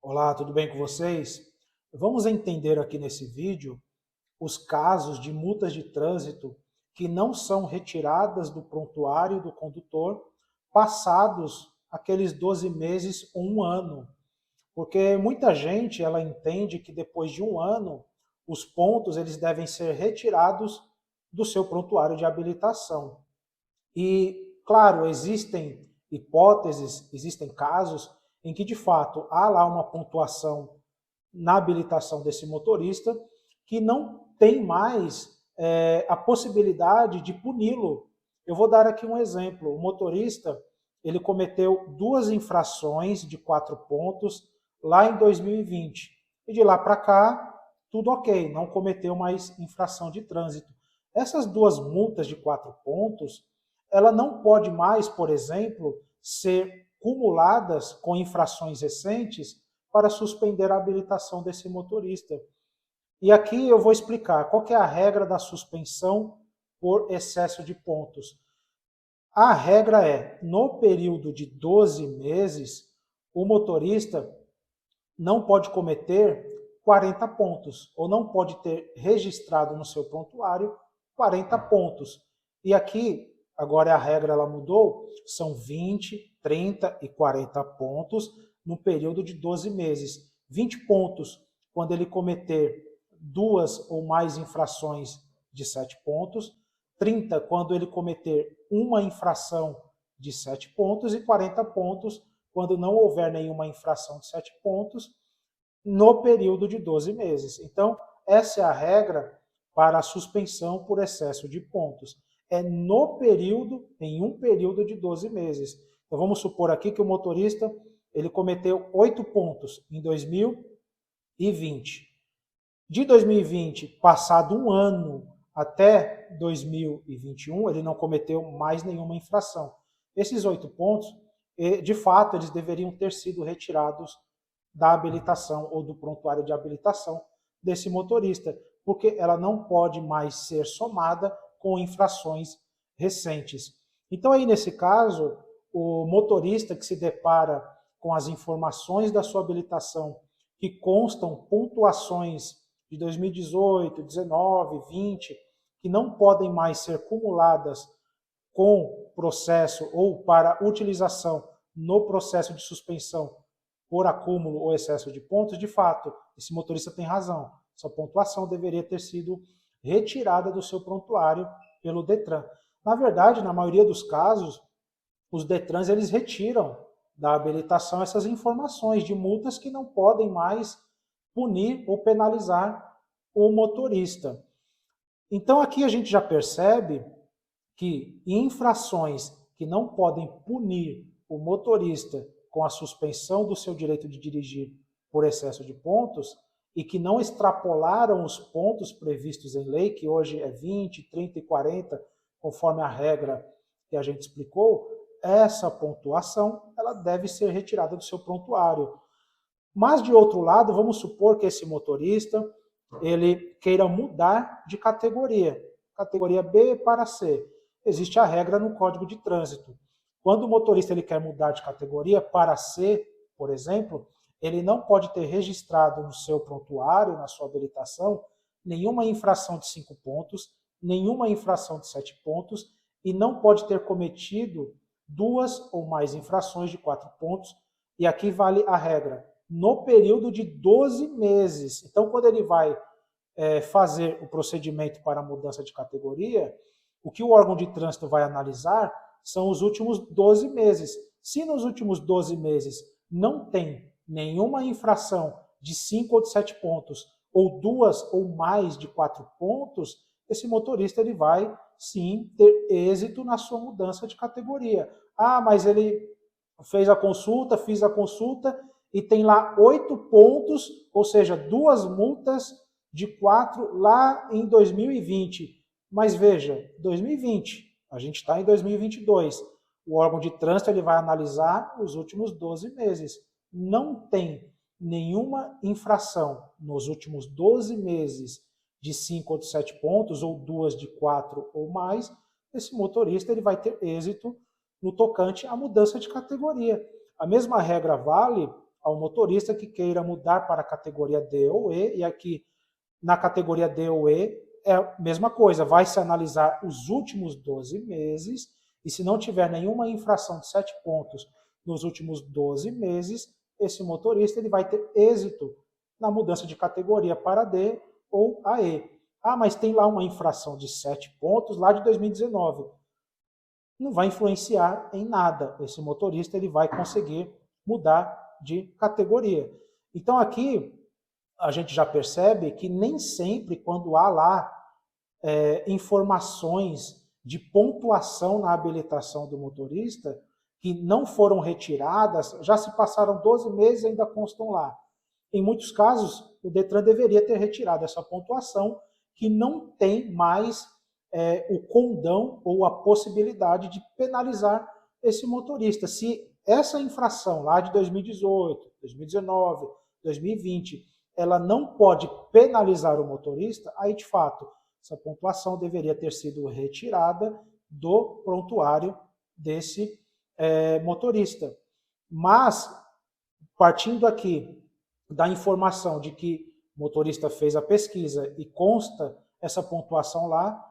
Olá, tudo bem com vocês? Vamos entender aqui nesse vídeo os casos de multas de trânsito que não são retiradas do prontuário do condutor passados aqueles 12 meses ou um ano. Porque muita gente ela entende que depois de um ano os pontos eles devem ser retirados do seu prontuário de habilitação. E, claro, existem hipóteses, existem casos em que, de fato, há lá uma pontuação na habilitação desse motorista que não tem mais a possibilidade de puni-lo. Eu vou dar aqui um exemplo. O motorista ele cometeu duas infrações de 4 pontos lá em 2020. E de lá para cá, tudo ok, não cometeu mais infração de trânsito. Essas duas multas de 4 pontos, ela não pode mais, por exemplo, ser cumuladas com infrações recentes para suspender a habilitação desse motorista. E aqui eu vou explicar qual que é a regra da suspensão por excesso de pontos. A regra é, no período de 12 meses, o motorista não pode cometer 40 pontos, ou não pode ter registrado no seu prontuário 40 pontos. E aqui, agora a regra ela mudou, são 20, 30 e 40 pontos no período de 12 meses. 20 pontos quando ele cometer duas ou mais infrações de 7 pontos, 30 quando ele cometer uma infração de 7 pontos e 40 pontos quando não houver nenhuma infração de 7 pontos no período de 12 meses. Então, essa é a regra para a suspensão por excesso de pontos. É no período, em um período de 12 meses. Então, vamos supor aqui que o motorista ele cometeu 8 pontos em 2020. De 2020, passado um ano até 2021, ele não cometeu mais nenhuma infração. Esses 8 pontos, de fato, eles deveriam ter sido retirados da habilitação ou do prontuário de habilitação desse motorista, porque ela não pode mais ser somada com infrações recentes. Então aí nesse caso, o motorista que se depara com as informações da sua habilitação que constam pontuações de 2018, 19, 20, que não podem mais ser cumuladas com processo ou para utilização no processo de suspensão por acúmulo ou excesso de pontos, de fato, esse motorista tem razão. Sua pontuação deveria ter sido retirada do seu prontuário pelo Detran. Na verdade, na maioria dos casos, os Detrans eles retiram da habilitação essas informações de multas que não podem mais punir ou penalizar o motorista. Então aqui a gente já percebe que infrações que não podem punir o motorista com a suspensão do seu direito de dirigir por excesso de pontos e que não extrapolaram os pontos previstos em lei, que hoje é 20, 30 e 40, conforme a regra que a gente explicou, essa pontuação ela deve ser retirada do seu prontuário. Mas, de outro lado, vamos supor que esse motorista ele queira mudar de categoria B para C. Existe a regra no Código de Trânsito. Quando o motorista ele quer mudar de categoria para C, por exemplo, ele não pode ter registrado no seu prontuário, na sua habilitação, nenhuma infração de 5 pontos, nenhuma infração de 7 pontos e não pode ter cometido duas ou mais infrações de 4 pontos. E aqui vale a regra, no período de 12 meses. Então, quando ele vai fazer o procedimento para a mudança de categoria, o que o órgão de trânsito vai analisar são os últimos 12 meses. Se nos últimos 12 meses não tem nenhuma infração de 5 ou de 7 pontos, ou duas ou mais de 4 pontos, esse motorista ele vai sim ter êxito na sua mudança de categoria. Ah, mas ele fez a consulta, fiz a consulta e tem lá 8 pontos, ou seja, duas multas de 4 lá em 2020. Mas veja, 2020, a gente está em 2022. O órgão de trânsito ele vai analisar os últimos 12 meses. Não tem nenhuma infração nos últimos 12 meses de 5 ou de 7 pontos, ou duas de 4 ou mais, esse motorista ele vai ter êxito no tocante à mudança de categoria. A mesma regra vale ao motorista que queira mudar para a categoria D ou E, e aqui na categoria D ou E é a mesma coisa, vai se analisar os últimos 12 meses, e se não tiver nenhuma infração de 7 pontos nos últimos 12 meses, esse motorista ele vai ter êxito na mudança de categoria para D ou a E. Ah, mas tem lá uma infração de 7 pontos lá de 2019. Não vai influenciar em nada. Esse motorista ele vai conseguir mudar de categoria. Então aqui a gente já percebe que nem sempre quando há lá informações de pontuação na habilitação do motorista que não foram retiradas, já se passaram 12 meses e ainda constam lá. Em muitos casos, o Detran deveria ter retirado essa pontuação que não tem mais o condão ou a possibilidade de penalizar esse motorista. Se essa infração lá de 2018, 2019, 2020, ela não pode penalizar o motorista, aí de fato essa pontuação deveria ter sido retirada do prontuário desse motorista. Mas, partindo aqui da informação de que o motorista fez a pesquisa e consta essa pontuação lá,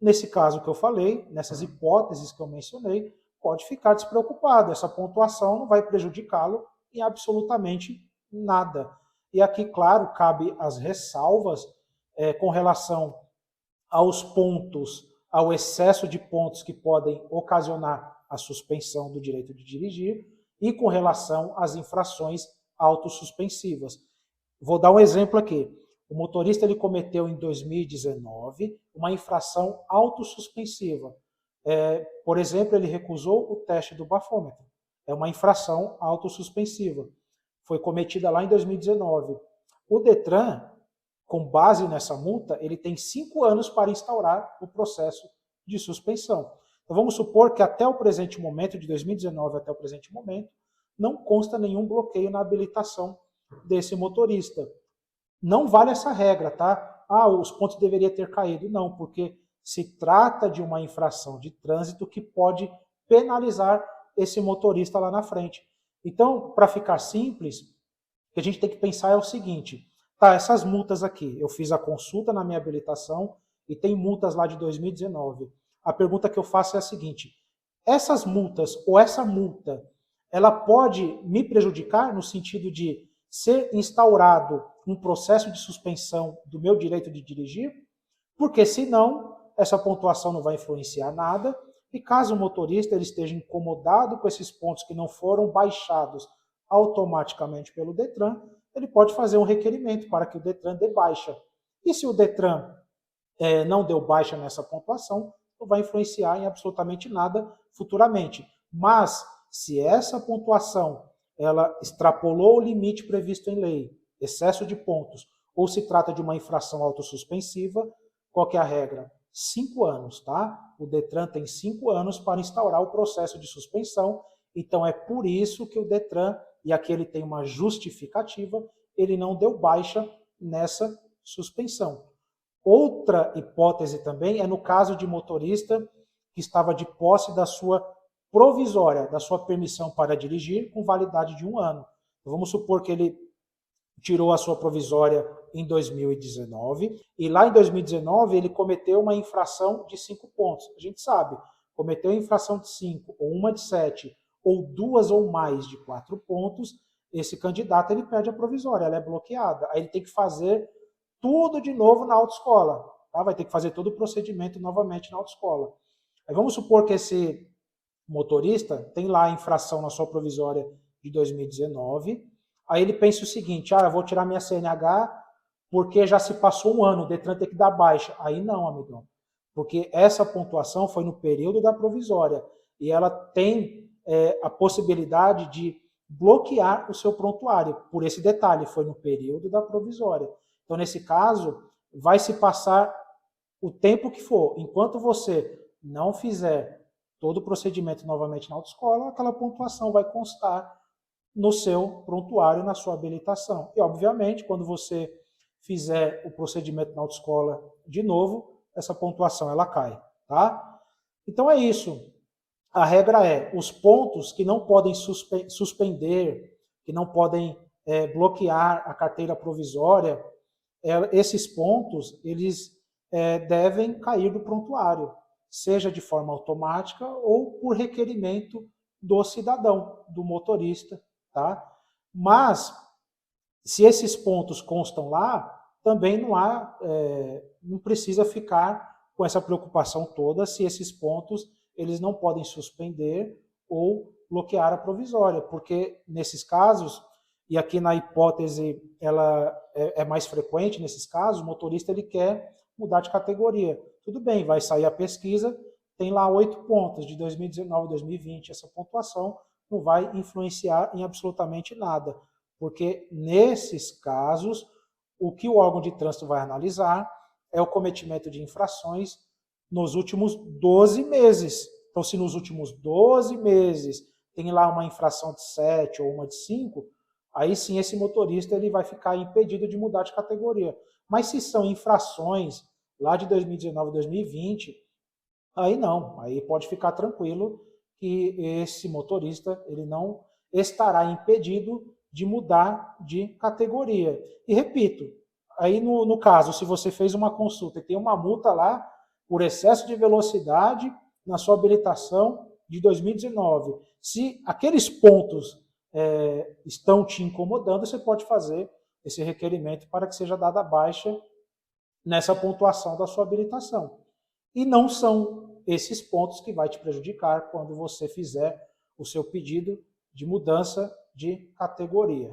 nesse caso que eu falei, nessas hipóteses que eu mencionei, pode ficar despreocupado, essa pontuação não vai prejudicá-lo em absolutamente nada. E aqui, claro, cabe as ressalvas com relação aos pontos, ao excesso de pontos que podem ocasionar a suspensão do direito de dirigir e com relação às infrações autossuspensivas. Vou dar um exemplo aqui. O motorista ele cometeu em 2019 uma infração autossuspensiva. Por exemplo, ele recusou o teste do bafômetro. É uma infração autossuspensiva. Foi cometida lá em 2019. O Detran, com base nessa multa, ele tem 5 anos para instaurar o processo de suspensão. Então vamos supor que até o presente momento, de 2019 até o presente momento, não consta nenhum bloqueio na habilitação desse motorista. Não vale essa regra, tá? Ah, os pontos deveriam ter caído. Não, porque se trata de uma infração de trânsito que pode penalizar esse motorista lá na frente. Então, para ficar simples, o que a gente tem que pensar é o seguinte, tá, essas multas aqui, eu fiz a consulta na minha habilitação e tem multas lá de 2019. A pergunta que eu faço é a seguinte, essas multas ou essa multa, ela pode me prejudicar no sentido de ser instaurado um processo de suspensão do meu direito de dirigir? Porque senão, essa pontuação não vai influenciar nada e caso o motorista ele esteja incomodado com esses pontos que não foram baixados automaticamente pelo Detran, ele pode fazer um requerimento para que o Detran dê baixa. E se o Detran não deu baixa nessa pontuação, não vai influenciar em absolutamente nada futuramente. Mas, se essa pontuação ela extrapolou o limite previsto em lei, excesso de pontos, ou se trata de uma infração autossuspensiva, qual que é a regra? 5 anos, tá? O Detran tem 5 anos para instaurar o processo de suspensão, então é por isso que o Detran, e aqui ele tem uma justificativa, ele não deu baixa nessa suspensão. Outra hipótese também é no caso de motorista que estava de posse da sua provisória, da sua permissão para dirigir com validade de 1 ano. Então, vamos supor que ele tirou a sua provisória em 2019 e lá em 2019 ele cometeu uma infração de 5 pontos. A gente sabe, cometeu infração de 5, ou uma de 7, ou 2 ou mais de 4 pontos, esse candidato ele perde a provisória, ela é bloqueada. Aí ele tem que fazer tudo de novo na autoescola, tá? Vai ter que fazer todo o procedimento novamente na autoescola. Aí vamos supor que esse motorista tem lá a infração na sua provisória de 2019, aí ele pensa o seguinte, eu vou tirar minha CNH porque já se passou 1 ano, o Detran tem que dar baixa. Aí não, amigão, porque essa pontuação foi no período da provisória e ela tem a possibilidade de bloquear o seu prontuário, por esse detalhe, foi no período da provisória. Então, nesse caso, vai se passar o tempo que for, enquanto você não fizer todo o procedimento novamente na autoescola, aquela pontuação vai constar no seu prontuário, na sua habilitação. E, obviamente, quando você fizer o procedimento na autoescola de novo, essa pontuação ela cai, tá? Então é isso. A regra é, os pontos que não podem suspender, que não podem bloquear a carteira provisória, esses pontos eles devem cair do prontuário, seja de forma automática ou por requerimento do cidadão, do motorista, tá? Mas, se esses pontos constam lá, também não precisa ficar com essa preocupação toda se esses pontos eles não podem suspender ou bloquear a provisória, porque nesses casos, e aqui na hipótese ela é mais frequente nesses casos, o motorista ele quer mudar de categoria. Tudo bem, vai sair a pesquisa, tem lá 8 pontos de 2019 e 2020, essa pontuação não vai influenciar em absolutamente nada, porque nesses casos, o que o órgão de trânsito vai analisar é o cometimento de infrações nos últimos 12 meses. Então, se nos últimos 12 meses tem lá uma infração de 7 ou uma de 5, aí sim esse motorista ele vai ficar impedido de mudar de categoria. Mas se são infrações lá de 2019 2020, aí não, aí pode ficar tranquilo que esse motorista ele não estará impedido de mudar de categoria. E repito, aí no caso, se você fez uma consulta e tem uma multa lá por excesso de velocidade na sua habilitação de 2019, se aqueles pontos estão te incomodando, você pode fazer esse requerimento para que seja dada baixa nessa pontuação da sua habilitação. E não são esses pontos que vai te prejudicar quando você fizer o seu pedido de mudança de categoria.